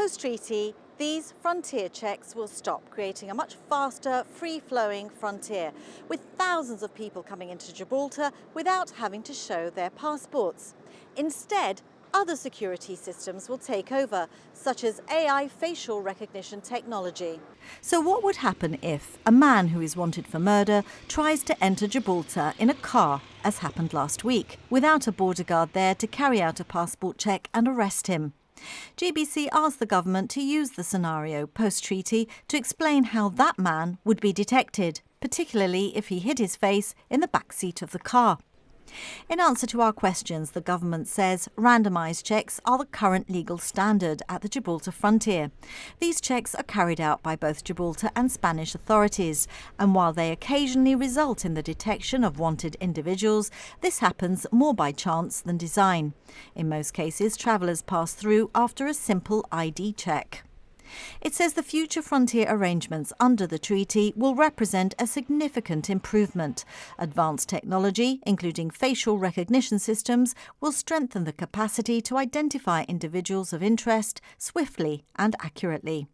Post-treaty, these frontier checks will stop, creating a much faster, free-flowing frontier, with thousands of people coming into Gibraltar without having to show their passports. Instead, other security systems will take over, such as AI facial recognition technology. So what would happen if a man who is wanted for murder tries to enter Gibraltar in a car, as happened last week, without a border guard there to carry out a passport check and arrest him? GBC asked the government to use the scenario post-treaty to explain how that man would be detected, particularly if he hid his face in the back seat of the car. In answer to our questions, the government says randomised checks are the current legal standard at the Gibraltar frontier. These checks are carried out by both Gibraltar and Spanish authorities, and while they occasionally result in the detection of wanted individuals, this happens more by chance than design. In most cases, travellers pass through after a simple ID check. It says the future frontier arrangements under the treaty will represent a significant improvement. Advanced technology, including facial recognition systems, will strengthen the capacity to identify individuals of interest swiftly and accurately.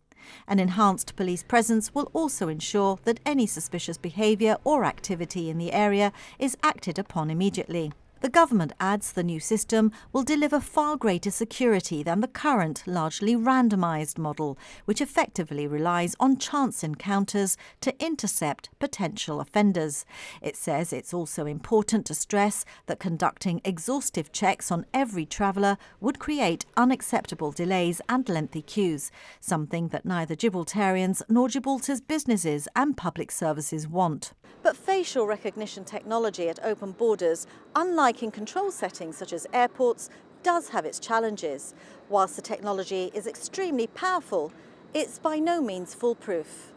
An enhanced police presence will also ensure that any suspicious behaviour or activity in the area is acted upon immediately. The government adds the new system will deliver far greater security than the current largely randomised model, which effectively relies on chance encounters to intercept potential offenders. It says it's also important to stress that conducting exhaustive checks on every traveller would create unacceptable delays and lengthy queues, something that neither Gibraltarians nor Gibraltar's businesses and public services want. But facial recognition technology at open borders, unlike in control settings such as airports, does have its challenges. Whilst the technology is extremely powerful, it's by no means foolproof.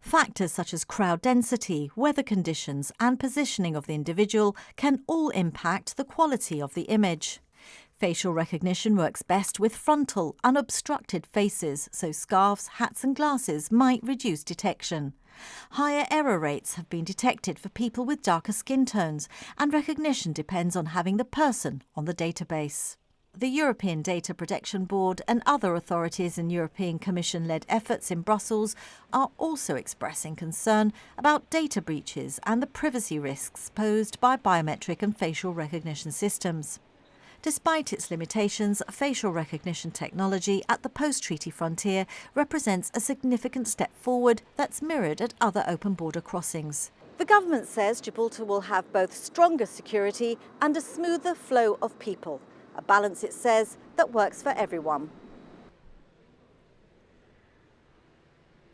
Factors such as crowd density, weather conditions and positioning of the individual can all impact the quality of the image. Facial recognition works best with frontal, unobstructed faces, so scarves, hats and glasses might reduce detection. Higher error rates have been detected for people with darker skin tones, and recognition depends on having the person on the database. The European Data Protection Board and other authorities in European Commission-led efforts in Brussels are also expressing concern about data breaches and the privacy risks posed by biometric and facial recognition systems. Despite its limitations, facial recognition technology at the post-treaty frontier represents a significant step forward that's mirrored at other open border crossings. The government says Gibraltar will have both stronger security and a smoother flow of people, a balance, it says, that works for everyone.